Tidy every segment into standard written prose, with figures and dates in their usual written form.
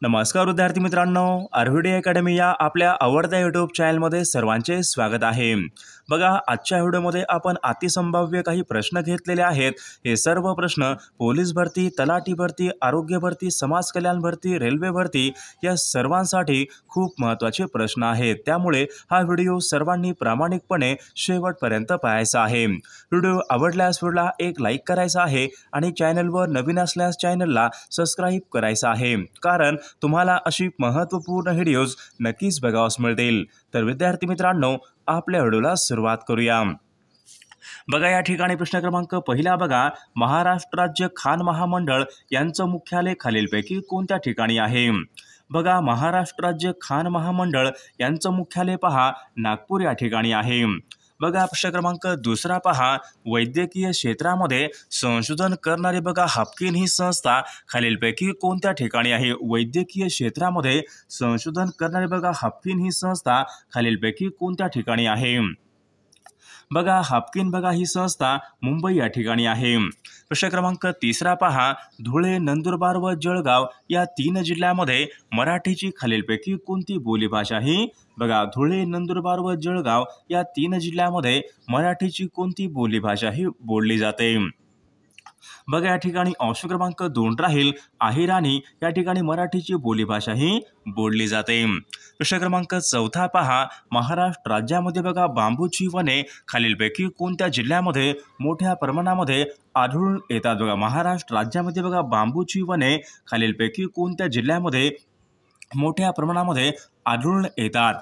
नमस्कार विद्यार्थी मित्रांनो, आरव्हीडी अकॅडमी या आपल्या आवडत्या यूट्यूब चॅनलमध्ये सर्वांचे स्वागत आहे। बघा, आजच्या व्हिडिओमध्ये आपण अतिसंभाव्य काही प्रश्न घेतलेले आहेत। हे सर्व प्रश्न पोलीस भरती, तलाठी भरती, आरोग्य भरती, समाज कल्याण भरती, रेल्वे भरती या सर्वांसाठी खूप महत्त्वाचे प्रश्न आहेत। त्यामुळे हा व्हिडिओ सर्वांनी प्रामाणिकपणे शेवटपर्यंत पाहायचा आहे। व्हिडिओ आवडल्यास व्हिडिओला एक लाईक करायचा आहे आणि चॅनलवर नवीन असल्यास चॅनलला सबस्क्राइब करायचं आहे, कारण तुम्हाला अशी महत्त्वपूर्ण व्हिडिओज नक्कीच बघावयास मिळतील। तर विद्यार्थी मित्रांनो, आपल्या व्हिडिओला सुरुवात करूया। बघा, या ठिकाणी प्रश्न क्रमांक पहिला बघा, महाराष्ट्र राज्य खाण महामंडळ यांचं मुख्यालय खालीलपैकी कोणत्या ठिकाणी आहे? बघा, महाराष्ट्र राज्य खाण महामंडळ यांचं मुख्यालय पहा नागपूर या ठिकाणी आहे। बघा, प्रश्न क्रमांक दुसरा पहा, वैद्यकीय क्षेत्रामध्ये संशोधन करणारे बघा हाफकिन ही संस्था खालीलपैकी कोणत्या ठिकाणी आहे? वैद्यकीय क्षेत्रामध्ये संशोधन करणारे बघा हाफकिन ही संस्था खालीलपैकी कोणत्या ठिकाणी आहे? बघा, हाफकिन बघा ही संस्था मुंबई या ठिकाणी आहे। प्रश्न क्रमांक तिसरा पहा, धुळे, नंदुरबार व जळगाव या 3 जिल्ह्यामध्ये मराठीची खालीलपैकी कोणती बोलीभाषा आहे? बघा, धुळे, नंदुरबार व जळगाव या 3 जिल्ह्यामध्ये मराठीची कोणती बोलीभाषा ही बोलली जाते? बघा, या ठिकाणी ऑप्शन क्रमांक 2 राहील अहिराणी या ठिकाणी मराठीची बोलीभाषा ही बोलली जाते। प्रश्न क्रमांक 4 पहा, महाराष्ट्र राज्यामध्ये बघा बांबूची वने खालीलपैकी कोणत्या जिल्ह्यामध्ये मोठ्या प्रमाणामध्ये आढळून येतात? बघा, महाराष्ट्र राज्यामध्ये बघा बांबूची वने खालीलपैकी कोणत्या जिल्ह्यामध्ये मोठ्या प्रमाणामध्ये आढळून येतात?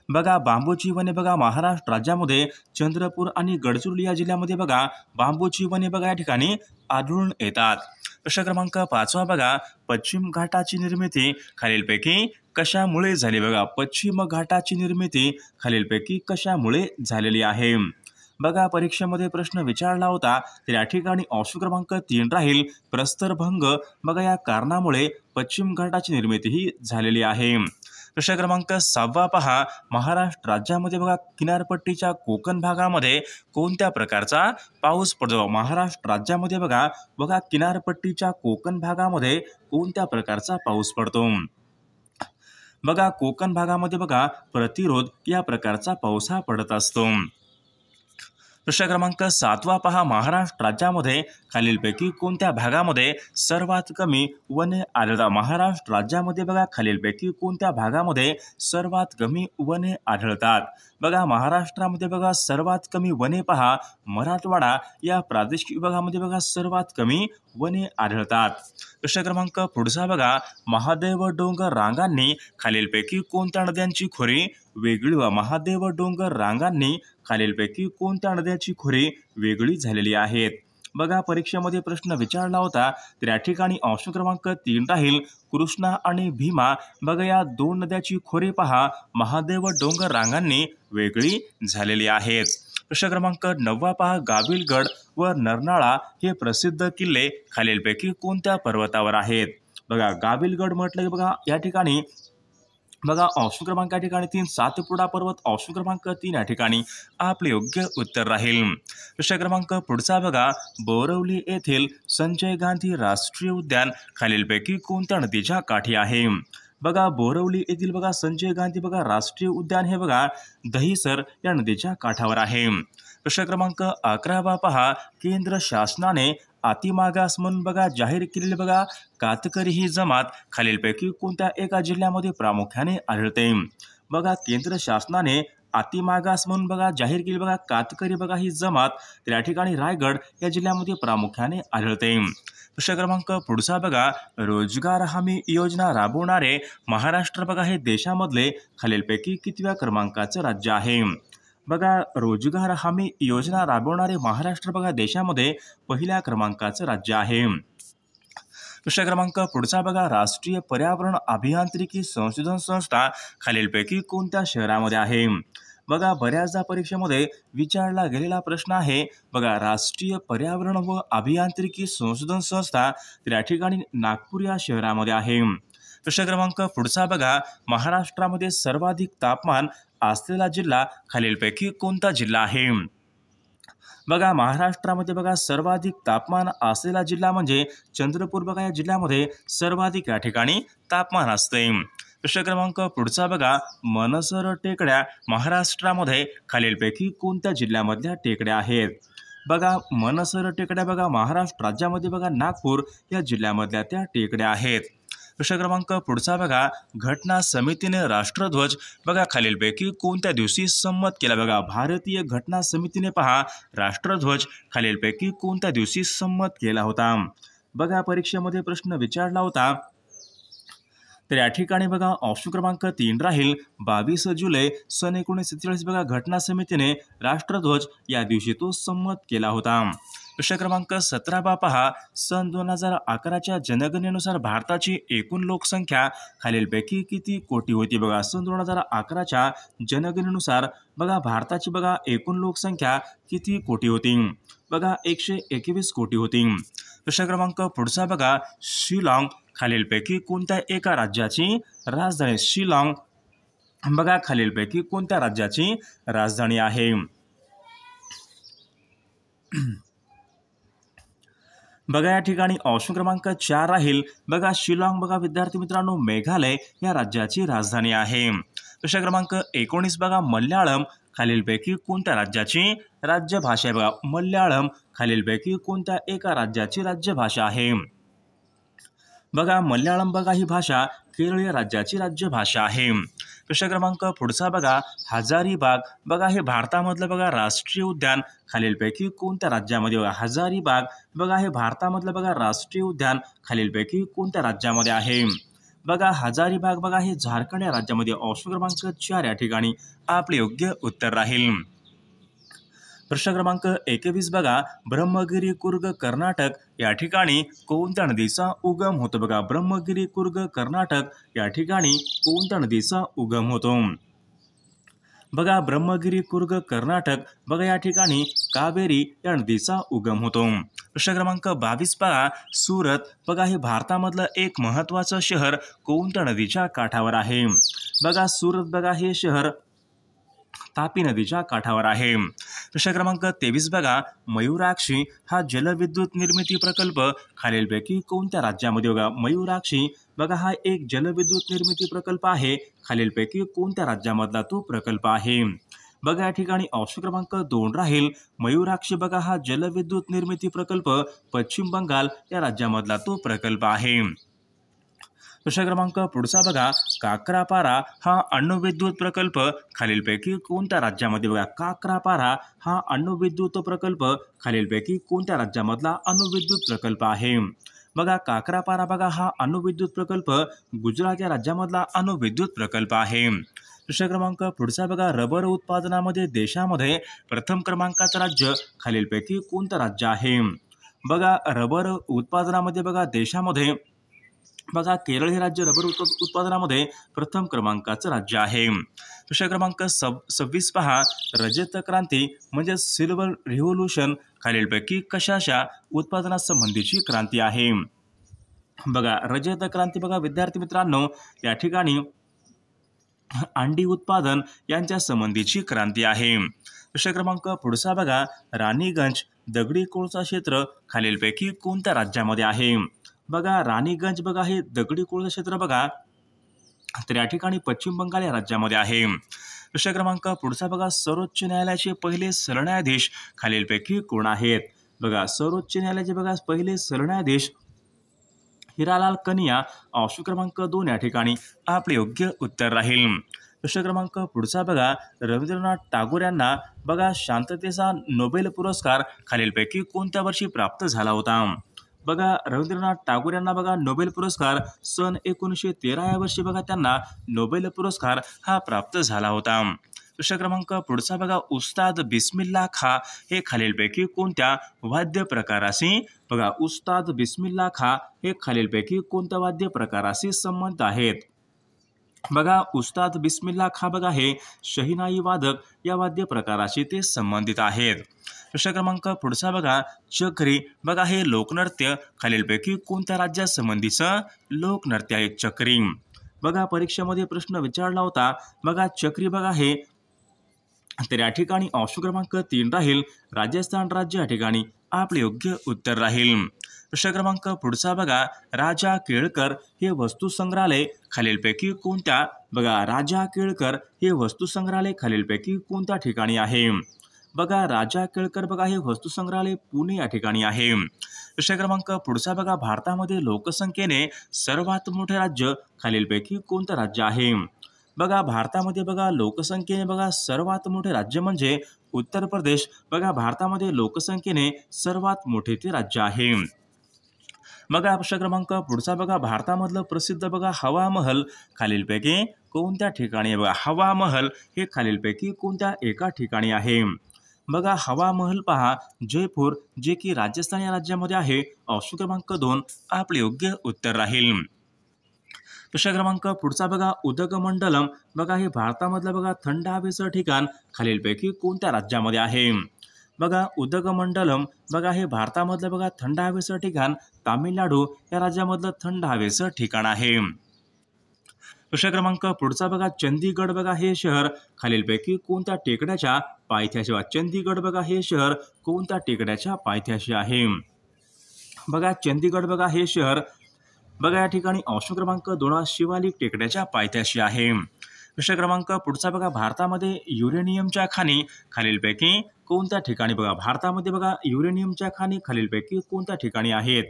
बघा, बांबूची वने बघा महाराष्ट्र राज्यामध्ये चंद्रपूर आणि गडचिरोली या जिल्ह्यामध्ये बघा बांबूची वने बघा या ठिकाणी आढळून येतात। प्रश्न क्रमांक 5 बघा, पश्चिम घाटाची निर्मिती खालीलपैकी कशामुळे झाली? बघा, पश्चिम घाटाची निर्मिती खालीलपैकी कशामुळे झालेली आहे? बघा, परीक्षेमध्ये प्रश्न विचारला होता, तर या ठिकाणी ऑप्शन क्रमांक 3 राहील प्रस्तरभंग बघा या कारणामुळे पश्चिम घाटाची निर्मिती ही झालेली आहे। प्रश्न क्रमांक 6 पहा, महाराष्ट्र राज्यामध्ये बघा किनारपट्टीच्या कोकण भागामध्ये कोणत्या प्रकारचा पाऊस पडतो? महाराष्ट्र राज्यामध्ये बघा किनारपट्टीच्या कोकण भागामध्ये कोणत्या प्रकारचा पाऊस पडतो? बघा, कोकण भागामध्ये बघा प्रतिरोध या प्रकारचा पाऊस हा पडत असतो। प्रश्न क्रमांक 7 पहा, महाराष्ट्र राज्यामध्ये खालीलपैकी कोणत्या भागामध्ये सर्वात कमी वने आढळतात? महाराष्ट्र राज्यामध्ये बघा खालीलपैकी कोणत्या भागामध्ये सर्वात कमी वने आढळतात? बघा, महाराष्ट्रामध्ये बघा सर्वात कमी वने पहा मराठवाडा या प्रादेशिक विभागामध्ये बघा सर्वात कमी वने आढळतात। प्रश्न क्रमांक पुढचा बघा, महादेव डोंगर रांगांनी खालीलपैकी कोणत्या नद्यांची खोरी वेगळी व महादेव डोंगर रांगांनी खालीलपैकी कोणत्या नद्यांची खोरी वेगळी झालेली आहेत? बघा, परीक्षेमध्ये प्रश्न विचारला होता, तर या ठिकाणी ऑप्शन क्रमांक 3 राहील कृष्णा आणि भीमा बघा या 2 नद्याची खोरे पहा महादेव डोंगर रांगांनी वेगळी झालेली आहेत। प्रश्न क्रमांक 9 पहा, गाविलगड व नरनाळा हे प्रसिद्ध किल्ले खालीलपैकी कोणत्या पर्वतावर आहेत? बघा, गाविलगड म्हटलं की बघा या ठिकाणी बघा ऑप्शन क्रमांक या ठिकाणी 3 सातपुडा पर्वत ऑप्शन क्रमांक 3 या ठिकाणी आपले योग्य उत्तर राहील। प्रश्न क्रमांक पुढचा बघा, बोरवली येथील संजय गांधी राष्ट्रीय उद्यान खालीलपैकी कोणत्या नदीच्या काठी आहे? बघा, बोरवली येथील बघा संजय गांधी बघा राष्ट्रीय उद्यान हे बघा दहिसर या नदीच्या काठावर आहे। प्रश्न क्रमांक 11 पहा, केंद्र शासनाने अतिमागास म्हणून बघा जाहीर केलेली बघा कातकरी ही जमात खालीलपैकी कोणत्या एका जिल्ह्यामध्ये प्रामुख्याने आढळते? बघा, केंद्र शासनाने अतिमागास म्हणून बघा जाहीर केली बघा कातकरी बघा ही जमात तर या ठिकाणी रायगड या जिल्ह्यामध्ये प्रामुख्याने आढळते। प्रश्न क्रमांक पुढचा बघा, रोजगार हमी योजना राबवणारे महाराष्ट्र बघा हे देशामधले खालीलपैकी कितव्या क्रमांकाचं राज्य आहे? बघा, रोजगार हमी योजना राबवणारे महाराष्ट्र बघा देशामध्ये पहिल्या क्रमांकाचं राज्य आहे। प्रश्न क्रमांक पुढचा बघा, राष्ट्रीय पर्यावरण अभियांत्रिकी संशोधन संस्था खालीलपैकी कोणत्या शहरामध्ये आहे? बघा, बऱ्याचदा परीक्षेमध्ये विचारला गेलेला प्रश्न आहे बघा राष्ट्रीय पर्यावरण व अभियांत्रिकी संशोधन संस्था तर या ठिकाणी नागपूर या शहरामध्ये आहे। प्रश्न क्रमांक पुढचा बघा, महाराष्ट्रामध्ये सर्वाधिक तापमान असलेला जिल्हा खालीलपैकी कोणता जिल्हा आहे? बघा महाराष्ट्रामध्ये बघा सर्वाधिक तापमान असलेला जिल्हा म्हणजे चंद्रपूर. बघा या जिल्ह्यामध्ये सर्वाधिक या ठिकाणी तापमान असते. प्रश्न क्रमांक पुढचा बघा, मनसर टेकड्या महाराष्ट्रामध्ये खालीलपैकी कोणत्या जिल्ह्यामधल्या टेकड्या आहेत? बघा मनसर टेकड्या बघा महाराष्ट्र राज्यामध्ये बघा नागपूर या जिल्ह्यामधल्या त्या टेकड्या आहेत. प्रश्न क्रमांक पुढचा बघा, घटना समितीने राष्ट्रध्वज बघा खालीलपैकी कोणत्या दिवशी संमत केला? बघा भारतीय घटना समितीने पहा राष्ट्रध्वज खालीलपैकी कोणत्या दिवशी संमत केला होता? बघा परीक्षेमध्ये प्रश्न विचारला होता, तर या ठिकाणी बघा ऑप्शन क्रमांक 3 राहील 22 जुलै सन 1947. बघा घटना समितीने राष्ट्रध्वज या दिवशी तो संमत केला होता. प्रश्न क्रमांक 17 पहा, सन 2011च्या जनगणनेनुसार भारताची एकूण लोकसंख्या खालीलपैकी किती कोटी होती? बघा सन 2011च्या जनगणनेनुसार बघा भारताची बघा एकूण लोकसंख्या किती कोटी होती? बघा 121 कोटी होती. प्रश्न क्रमांक पुढचा बघा, शिलाँग खालीलपैकी कोणत्या एका राज्याची राजधानी? शिलाँग बघा खालीलपैकी कोणत्या राज्याची राजधानी आहे? बघा या ठिकाणी ऑप्शन क्रमांक 4 राहील बघा शिलाँग बघा विद्यार्थी मित्रांनो मेघालय या राज्याची राजधानी आहे. प्रश्न क्रमांक 19 बघा, मल्याळम खालीलपैकी कोणत्या राज्याची राज्यभाषा आहे? बघा मल्याळम खालीलपैकी कोणत्या एका राज्याची राज्यभाषा आहे? बघा मल्याळम बघा ही भाषा केरळ या राज्याची राज्यभाषा आहे. प्रश्न क्रमांक पुढचा बघा, हजारीबाग बघा हे भारतामधलं बघा राष्ट्रीय उद्यान खालीलपैकी कोणत्या राज्यामध्ये? बघा हजारीबाग बघा हे भारतामधलं बघा राष्ट्रीय उद्यान खालीलपैकी कोणत्या राज्यामध्ये आहे? बघा हजारीबाग बघा हे झारखंड या राज्यामध्ये. ऑप्शन क्रमांक 4 या ठिकाणी आपले योग्य उत्तर राहील. प्रश्न क्रमांक 21 बघा, ब्रह्मगिरी कुर्ग कर्नाटक या ठिकाणी कोणत्या नदीचा उगम होतो? बघा ब्रह्मगिरी कुर्ग कर्नाटक या ठिकाणी कोणत्या नदीचा उगम होतो? बघा ब्रह्मगिरी कुर्ग कर्नाटक बघा या ठिकाणी कावेरी या नदीचा उगम होतो. प्रश्न क्रमांक 22 पहा, सुरत बघा हे भारतामधलं एक महत्त्वाचं शहर कोणत्या नदीच्या काठावर आहे? बघा सुरत बघा हे शहर तापी नदीच्या काठावर आहे. प्रश्न क्रमांक 23 बघा, मयूराक्षी हा जलविद्युत निर्मिती प्रकल्प खालीलपैकी कोणत्या राज्यामध्ये? बघा मयूराक्षी बघा हा एक जलविद्युत निर्मिती प्रकल्प आहे. खालीलपैकी कोणत्या राज्यामधला तो प्रकल्प आहे? बघा या ठिकाणी ऑप्शन क्रमांक 2 राहील मयूराक्षी बघा हा जलविद्युत निर्मिती प्रकल्प पश्चिम बंगाल या राज्यामधला तो प्रकल्प आहे. प्रश्न क्रमांक पुढचा बघा, काक्रापारा हा अणुविद्युत प्रकल्प खालीलपैकी कोणत्या राज्यामध्ये? बघा काक्रापारा हा अणुविद्युत प्रकल्प खालीलपैकी कोणत्या राज्यामधला अणुविद्युत प्रकल्प आहे? बघा काक्रापारा बघा हा अणुविद्युत प्रकल्प गुजरात या राज्यामधला अणुविद्युत प्रकल्प आहे. प्रश्न क्रमांक पुढचा बघा, रबर उत्पादनामध्ये देशामध्ये प्रथम क्रमांकाचं राज्य खालीलपैकी कोणतं राज्य आहे? बघा रबर उत्पादनामध्ये बघा देशामध्ये बघा केरळ हे राज्य रबर उत्पादनामध्ये प्रथम क्रमांकाचं राज्य आहे. प्रश्न क्रमांक 26 पहा, रजत क्रांती म्हणजे सिल्वर रिव्होल्यूशन खालीलपैकी कशाच्या उत्पादनासंबंधीची क्रांती आहे? बघा रजत क्रांती बघा विद्यार्थी मित्रांनो या ठिकाणी अंडी उत्पादन यांच्या संबंधीची क्रांती आहे. प्रश्न क्रमांक पुढचा बघा, राणीगंज दगडी कोळसा क्षेत्र खालीलपैकी कोणत्या राज्यामध्ये आहे? बघा राणीगंज बघा हे दगडी कोळसा क्षेत्र बघा तर या ठिकाणी पश्चिम बंगाल या राज्यामध्ये आहे. प्रश्न क्रमांक पुढचा बघा, सर्वोच्च न्यायालयाचे पहिले सरन्यायाधीश खालीलपैकी कोण आहेत? बघा सर्वोच्च न्यायालयाचे बघा पहिले सरन्यायाधीश हिरालाल कनिया. ऑप्शन क्रमांक 2 या ठिकाणी आपले योग्य उत्तर राहील. प्रश्न क्रमांक पुढचा बघा, रवींद्रनाथ टागोर यांना बघा शांततेचा नोबेल पुरस्कार खालीलपैकी कोणत्या वर्षी प्राप्त झाला होता? बघा रवींद्रनाथ टागोर यांना बघा नोबेल पुरस्कार सन 1913 या वर्षी बघा त्यांना नोबेल पुरस्कार हा प्राप्त झाला होता. प्रश्न क्रमांक पुढचा बघा, उस्ताद बिस्मिल्ला खा हे खालीलपैकी कोणत्या वाद्य प्रकाराशी बघा उस्ताद बिस्मिल्ला खा हे खालीलपैकी कोणत्या वाद्य प्रकाराशी संबंध आहेत? बघा उस्ताद बिस्मिल्ला खा बघा हे शहीनाई वादक या वाद्य प्रकाराशी ते संबंधित आहेत. प्रश्न क्रमांक पुढचा बघा, चक्री बघा हे लोकनृत्य खालीलपैकी कोणत्या राज्यासंबंधीचं लोकनृत्य आहे? चक्री बघा परीक्षेमध्ये प्रश्न विचारला होता. बघा चक्री बघा हे तर या ठिकाणी ऑप्शन क्रमांक 3 राहील राजस्थान राज्य या ठिकाणी आपले योग्य उत्तर राहील. प्रश्न क्रमांक पुढचा बघा, राजा केळकर हे वस्तुसंग्रहालय खालीलपैकी कोणत्या बघा राजा केळकर हे वस्तुसंग्रहालय खालीलपैकी कोणत्या ठिकाणी आहे? बघा राजा केळकर बघा हे वस्तुसंग्रहालय पुणे या ठिकाणी आहे. प्रश्न क्रमांक पुढचा बघा, भारतामध्ये लोकसंख्येने सर्वात मोठे राज्य खालीलपैकी कोणतं राज्य आहे? बघा भारतामध्ये बघा लोकसंख्येने बघा सर्वात मोठे राज्य म्हणजे उत्तर प्रदेश. बघा भारतामध्ये लोकसंख्येने सर्वात मोठे ते राज्य आहे. बघा प्रश्न क्रमांक पुढचा बघा, भारतामधलं प्रसिद्ध बघा हवा महल खालीलपैकी कोणत्या ठिकाणी आहे? बघा हवा महल हे खालीलपैकी कोणत्या एका ठिकाणी आहे? बघा हवा महल पहा जयपूर जे की राजस्थान या राज्यामध्ये आहे. ऑप्शन क्रमांक 2 आपले योग्य उत्तर राहील. प्रश्न क्रमांक पुढचा बघा, उदगमंडलम बघा हे भारतामधलं बघा थंड हवेचं ठिकाण खालीलपैकी कोणत्या राज्यामध्ये आहे? बघा उदगमंडलम बघा हे भारतामधलं बघा थंड हवेचं ठिकाण तामिळनाडू या राज्यामधलं थंड हवेचं ठिकाण आहे. प्रश्न क्रमांक पुढचा बघा, चंदीगड बघा हे शहर खालीलपैकी कोणत्या टेकड्याच्या पायथ्याशी? चंदीगड बघा हे शहर कोणत्या टेकड्याच्या पायथ्याशी आहे? बघा चंदीगड बघा हे शहर बघा या ठिकाणी ऑप्शन क्रमांक 2 शिवालिक टेकड्याच्या पायथ्याशी आहे. प्रश्न क्रमांक पुढचा बघा, भारतामध्ये युरेनियमच्या खाणी खालीलपैकी कोणत्या ठिकाणी? बघा भारतामध्ये बघा युरेनियमच्या खाणी खालीलपैकी कोणत्या ठिकाणी आहेत?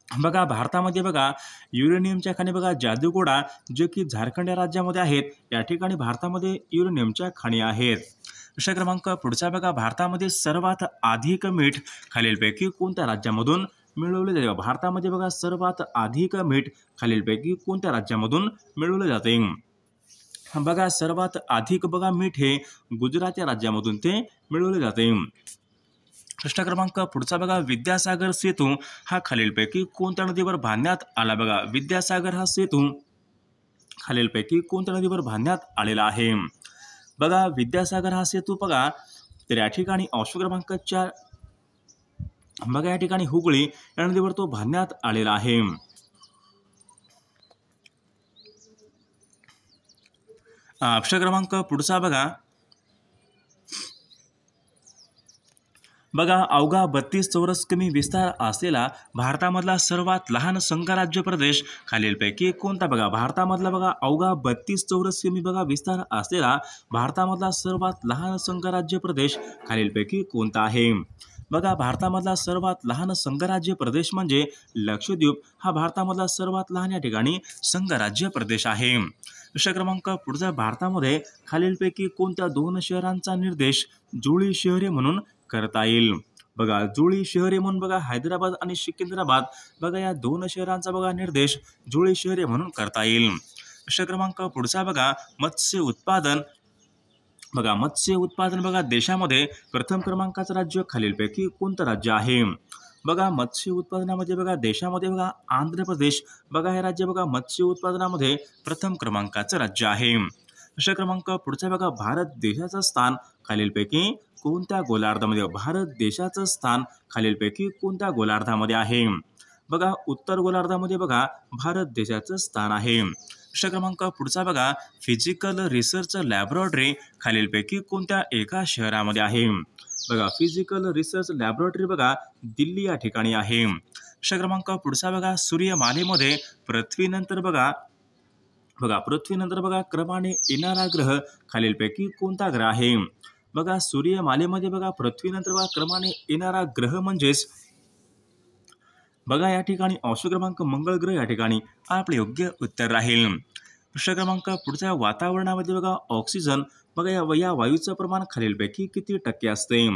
बघा भारतामध्ये बघा युरेनियमच्या खाणी बघा जादूगोडा जे की झारखंड या राज्यामध्ये आहेत. या ठिकाणी भारतामध्ये युरेनियमच्या खाणी आहेत. प्रश्न क्रमांक पुढचा बघा, भारतामध्ये सर्वात अधिक मीठ खालीलपैकी कोणत्या राज्यामधून मिळवले जाते? भारतामध्ये बघा सर्वात अधिक मीठ खालीलपैकी कोणत्या राज्यामधून मिळवले जाते? बघा सर्वात अधिक बघा मीठ हे गुजरात या राज्यामधून ते मिळवले जाते. प्रश्न क्रमांक पुढचा बघा, विद्यासागर सेतू हा खालीलपैकी कोणत्या नदीवर बांधण्यात आला? बघा विद्यासागर हा सेतू खालीलपैकी कोणत्या नदीवर बांधण्यात आलेला आहे? बघा विद्यासागर हा सेतू बघा तर या ठिकाणी ऑप्शन क्रमांक 4 बघा या ठिकाणी हुगळी या नदीवर तो बांधण्यात आलेला आहे. प्रश्न क्रमांक पुढचा बघा अवघा 32 चौरस किमी विस्तार असलेला भारतामधला सर्वात लहान संघराज्य प्रदेश खालीलपैकी कोणता? बघा भारतामधला बघा अवघा 32 चौरस किमी बघा विस्तार असलेला भारतामधला सर्वात लहान संघराज्य प्रदेश खालीलपैकी कोणता आहे? बघा भारतामधला सर्वात लहान संघराज्य प्रदेश म्हणजे लक्षद्वीप हा भारतामधला सर्वात लहान या ठिकाणी संघराज्य प्रदेश आहे. प्रश्न क्रमांक पुढचा, भारतामध्ये खालीलपैकी कोणत्या 2 शहरांचा निर्देश जुळी शहरे म्हणून करता येईल? बघा जुळी शहरे म्हणून बघा हैदराबाद आणि सिकंदराबाद बघा या 2 शहरांचा बघा निर्देश जुळी शहरे म्हणून करता येईल. प्रश्न क्रमांक पुढचा बघा, मत्स्य उत्पादन बघा देशामध्ये प्रथम क्रमांकाचं राज्य खालीलपैकी कोणतं राज्य आहे? बघा मत्स्य उत्पादनामध्ये बघा देशामध्ये बघा आंध्र प्रदेश बघा हे राज्य बघा मत्स्य उत्पादनामध्ये प्रथम क्रमांकाचं राज्य आहे. प्रश्न क्रमांक पुढचा बघा, भारत देशाचं स्थान खालीलपैकी कोणत्या गोलार्धामध्ये? भारत देशाचं स्थान खालीलपैकी कोणत्या गोलार्धामध्ये आहे? बघा उत्तर गोलार्धामध्ये बघा भारत देशाचं स्थान आहे. प्रश्न क्रमांक पुढचा बघा, फिजिकल रिसर्च लॅबोरेटरी खालीलपैकी कोणत्या एका शहरामध्ये आहे? बघा फिजिकल रिसर्च लॅबोरेटरी बघा दिल्ली या ठिकाणी आहे. प्रश्न क्रमांक पुढचा बघा, सूर्यमालेमध्ये पृथ्वीनंतर बघा क्रमाने येणारा ग्रह खालीलपैकी कोणता ग्रह आहे? बघा सूर्यमालेमध्ये बघा पृथ्वीनंतर बघा क्रमाने येणारा ग्रह म्हणजेच बघा या ठिकाणी ऑप्शन क्रमांक मंगळ ग्रह या ठिकाणी आपले योग्य उत्तर राहील. प्रश्न क्रमांक पुढच्या, वातावरणामध्ये बघा ऑक्सिजन बघा या वायूचं प्रमाण खालीलपैकी किती टक्के असते?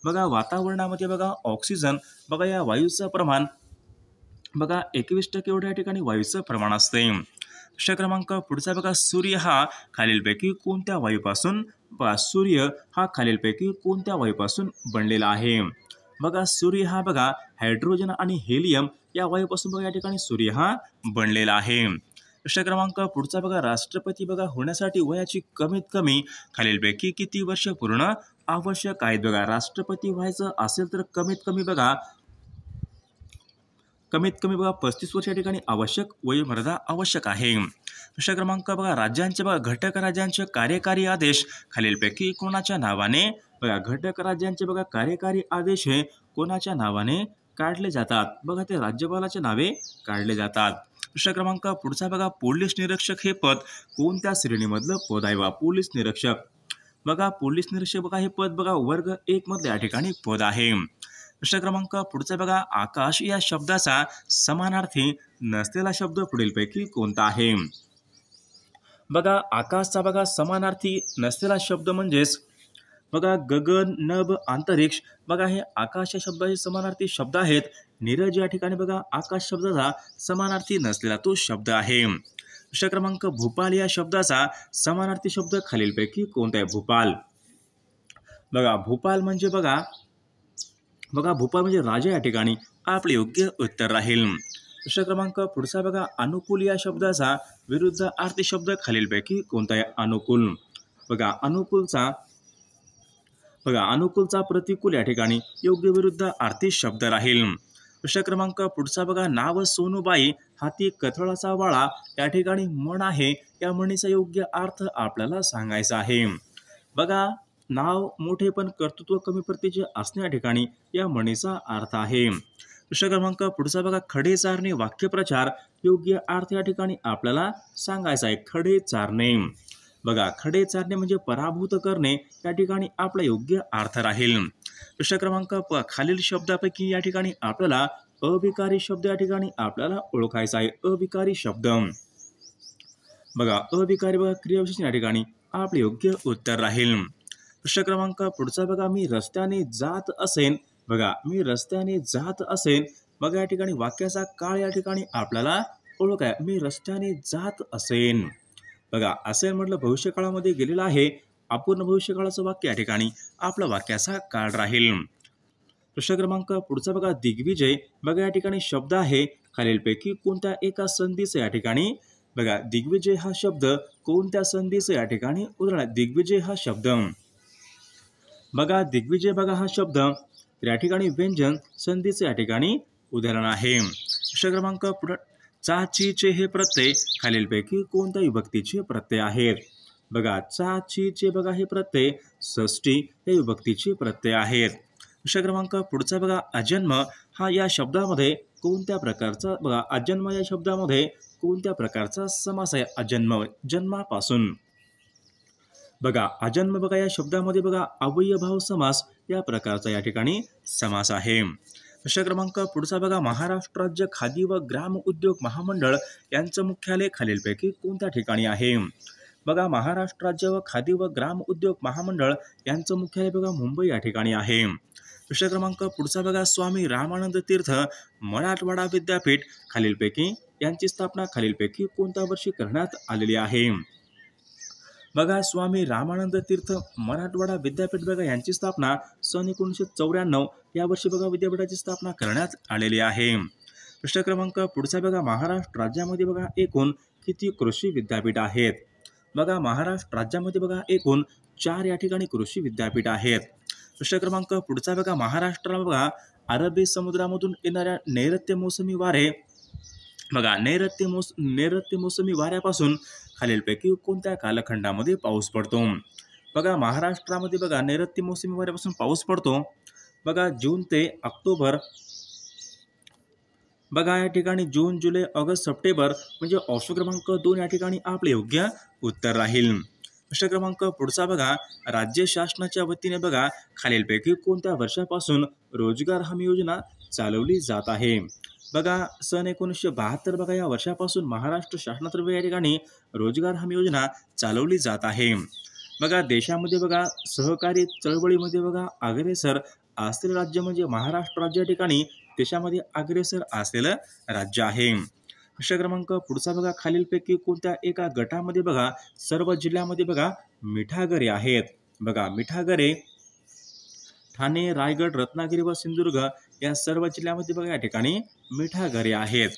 बघा वातावरणामध्ये बघा ऑक्सिजन बघा या वायूचं प्रमाण बघा 21% एवढ्या ठिकाणी वायूचं प्रमाण असते. प्रश्न क्रमांक पुढचा बघा, सूर्य हा खालीलपैकी कोणत्या वायूपासून बनलेला आहे? बघा सूर्य हा बघा हायड्रोजन आणि हेलियम या वायूपासून बघा या ठिकाणी सूर्य हा बनलेला आहे. प्रश्न क्रमांक पुढचा बघा, राष्ट्रपती बघा होण्यासाठी वयाची कमीत कमी खालीलपैकी किती वर्ष पूर्ण आवश्यक आहेत? बघा राष्ट्रपती व्हायचं असेल तर कमीत कमी बघा 35 वर्ष या ठिकाणी आवश्यक वयोमर्यादा आवश्यक आहे. प्रश्न क्रमांक बघा राज्यांचे बघा घटक राज्यांचे कार्यकारी आदेश खालीलपैकी कोणाच्या नावाने बघा घटक राज्यांचे बघा कार्यकारी आदेश हे कोणाच्या नावाने काढले जातात बघा ते राज्यपालाच्या नावे काढले जातात. प्रश्न क्रमांक पुढचा बघा पोलीस निरीक्षक हे पद कोणत्या श्रेणीमधलं पद आहे बघा पोलीस निरीक्षक बघा पोलीस निरीक्षक बघा हे पद बघा वर्ग 1 मधल्या या ठिकाणी पद आहे. प्रश्न क्रमांक पुढचा बघा आकाश या शब्दाचा समानार्थी नसलेला शब्द पुढीलपैकी कोणता आहे बघा आकाशचा बघा समानार्थी नसलेला शब्द म्हणजेच बघा गगन नभ अंतरिक्ष बघा हे आकाश या शब्दाचे समानार्थी शब्द आहेत. नीरज या ठिकाणी बघा आकाश शब्दाचा समानार्थी नसलेला तो शब्द आहे. प्रश्न क्रमांक भूपाल या शब्दाचा समानार्थी शब्द खालीलपैकी कोणता आहे भूपाल बघा भूपाल म्हणजे बघा भूपाल म्हणजे राजा या ठिकाणी आपले योग्य उत्तर राहील. प्रश्न क्रमांक पुढचा बघा अनुकूल या शब्दाचा विरुद्ध अर्थी शब्द खालीलपैकी कोणता आहे अनुकूल बघा अनुकूलचा प्रतिकूल या ठिकाणी योग्य विरुद्ध अर्थी शब्द राहील. प्रश्न क्रमांक पुढचा बघा नाव सोनूबाई हाती कथळाचा वाळा या ठिकाणी म्हण आहे या म्हणीचा योग्य अर्थ आपल्याला सांगायचा आहे. बघा नाव मोठे पण कर्तृत्व कमी प्रतीचे असणे या ठिकाणी या म्हणीचा अर्थ आहे. प्रश्न क्रमांक पुढचा बघा खडे चारणे वाक्यप्रचार योग्य अर्थ या ठिकाणी आपल्याला सांगायचा आहे. खडे चारणे बघा खडे चारणे म्हणजे पराभूत करणे या ठिकाणी आपला योग्य अर्थ राहील. प्रश्न क्रमांक खालील शब्दापैकी या ठिकाणी आपल्याला अविकारी शब्द या ठिकाणी आपल्याला ओळखायचा आहे. अविकारी शब्द बघा अविकारी बघा क्रियाविशेषण या ठिकाणी आपले योग्य उत्तर राहील. प्रश्न क्रमांक पुढचा बघा मी रस्त्याने जात असेन बघा या ठिकाणी वाक्याचा काळ या ठिकाणी आपल्याला ओळखाय मी रस्त्याने जात असेन बघा असेन म्हटलं भविष्यकाळामध्ये गेलेलं आहे. अपूर्ण भविष्यकाळाचं वाक्य या ठिकाणी आपला वाक्याचा काळ राहील. प्रश्न क्रमांक पुढचा बघा दिग्विजय बघा या ठिकाणी शब्द आहे खालीलपैकी कोणत्या एका संधीचं या ठिकाणी बघा दिग्विजय हा शब्द कोणत्या संधीचं या ठिकाणी उदाहरण दिग्विजय हा शब्द बघा हा शब्द या ठिकाणी व्यंजन संधीचे या ठिकाणी उदाहरण आहे. प्रश्न क्रमांक चा ची चे हे प्रत्यय खालीलपैकी कोणत्या विभक्तीचे प्रत्यय आहेत बघा चा ची चे बघा हे प्रत्यय षष्ठी हे विभक्तीचे प्रत्यय आहेत. प्रश्न क्रमांक पुढचा बघा अजन्म हा या शब्दामध्ये कोणत्या प्रकारचा बघा अजन्म या शब्दामध्ये कोणत्या प्रकारचा समास आहे अजन्म जन्मापासून बघा अजन्म बघा या शब्दामध्ये बघा अव्ययभाव समास या प्रकारचा या ठिकाणी समास आहे. प्रश्न क्रमांक पुढचा बघा महाराष्ट्र राज्य खादी व ग्राम उद्योग महामंडळ यांचं मुख्यालय खालीलपैकी कोणत्या ठिकाणी आहे बघा महाराष्ट्र राज्य व खादी व ग्राम उद्योग महामंडळ यांचं मुख्यालय बघा मुंबई या ठिकाणी आहे. प्रश्न क्रमांक पुढचा बघा स्वामी रामानंद तीर्थ मराठवाडा विद्यापीठ खालीलपैकी यांची स्थापना खालीलपैकी कोणत्या वर्षी करण्यात आलेली आहे बघा स्वामी रामानंद तीर्थ मराठवाडा विद्यापीठ बघा यांची स्थापना सन 1994 या वर्षी बघा विद्यापीठाची स्थापना करण्यात आलेली आहे. प्रश्न क्रमांक पुढचा बघा महाराष्ट्र राज्यामध्ये बघा एकूण किती कृषी विद्यापीठ आहेत बघा महाराष्ट्र राज्यामध्ये बघा एकूण 4 या ठिकाणी कृषी विद्यापीठ आहेत. प्रश्न क्रमांक पुढचा बघा महाराष्ट्राला बघा अरबी समुद्रामधून येणाऱ्या नैऋत्य मोसमी वारे बघा नैऋत्य मोसमी वाऱ्यापासून खालीलपैकी कोणत्या कालखंडामध्ये पाऊस पडतो बघा महाराष्ट्रामध्ये बघा नैऋत्य मोसमी वाऱ्यापासून पाऊस पडतो बघा जून ते ऑक्टोबर बघा या ठिकाणी जून जुलै ऑगस्ट सप्टेंबर म्हणजे ऑप्शन क्रमांक 2 या ठिकाणी आपले योग्य उत्तर राहील. प्रश्न क्रमांक पुढचा बघा राज्य शासनाच्या वतीने बघा खालीलपैकी कोणत्या वर्षापासून रोजगार हमी योजना चालवली जात आहे बघा सन 1972 बघा या वर्षापासून महाराष्ट्र शासनातर्फे या ठिकाणी रोजगार हमी योजना चालवली जात आहे. बघा देशामध्ये बघा सहकारी चळवळीमध्ये बघा अग्रेसर असलेलं राज्य म्हणजे महाराष्ट्र राज्य या ठिकाणी देशामध्ये अग्रेसर असलेलं राज्य आहे. प्रश्न क्रमांक पुढचा बघा खालीलपैकी कोणत्या एका गटामध्ये बघा सर्व जिल्ह्यामध्ये बघा मिठागरे आहेत बघा मिठागरे ठाणे रायगड रत्नागिरी व सिंधुदुर्ग या सर्व जिल्ह्यामध्ये बघा या ठिकाणी मिठागरे आहेत.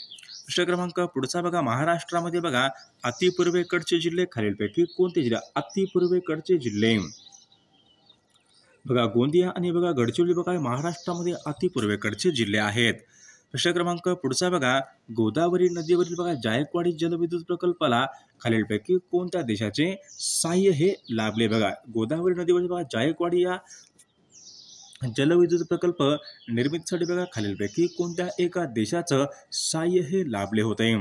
प्रश्न क्रमांक पुढचा बघा महाराष्ट्रामध्ये बघा अतिपूर्वेकडचे जिल्हे खालीलपैकी कोणते जिल्हे अतिपूर्वेकडचे जिल्हे बघा गोंदिया आणि बघा गडचिरोली बघा महाराष्ट्रामध्ये अतिपूर्वेकडचे जिल्हे आहेत. प्रश्न क्रमांक पुढचा बघा, गोदावरी नदीवरील बघा जायकवाडी जलविद्युत प्रकल्पाला खालीलपैकी कोणत्या देशाचे सहाय्य हे लाभले? बघा, गोदावरी नदीवरील बघा जायकवाडी या जलविद्युत प्रकल्प निर्मितीसाठी बघा खालीलपैकी कोणत्या एका देशाचं सहाय्य हे लाभले होते?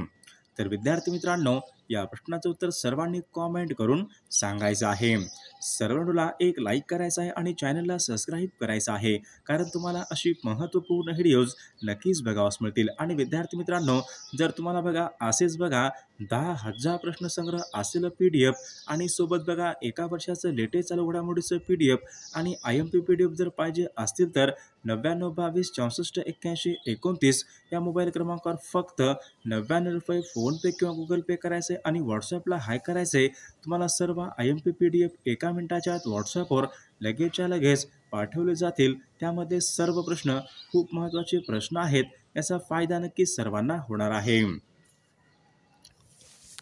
तर विद्यार्थी मित्रांनो, या प्रश्नाचं उत्तर सर्वांनी कॉमेंट करून सांगायचं आहे. सर्वांना एक लाईक करायचा आहे आणि चॅनलला सबस्क्राईब करायचं आहे, कारण तुम्हाला अशी महत्त्वपूर्ण व्हिडिओज नक्कीच बघावयास मिळतील. आणि विद्यार्थी मित्रांनो, जर तुम्हाला बघा असेच बघा 10,000 प्रश्नसंग्रह असलेलं PDF आणि सोबत बघा एका वर्षाचं लेटेस्ट चालू घडामोडीचं PDF आणि IMP PDF जर पाहिजे असतील तर 99 22 64 81 29 या मोबाईल क्रमांकावर फक्त 99 रुपये फोनपे किंवा गुगल पे करायचे आणि व्हॉट्सअपला हाय करायचे. तुम्हाला सर्व IMP PDF एका मिनिटाच्या आत व्हॉट्सअपवर लगेचच्या लगेच पाठवले जातील. त्यामध्ये सर्व प्रश्न खूप महत्त्वाचे प्रश्न आहेत, याचा फायदा नक्कीच सर्वांना होणार आहे.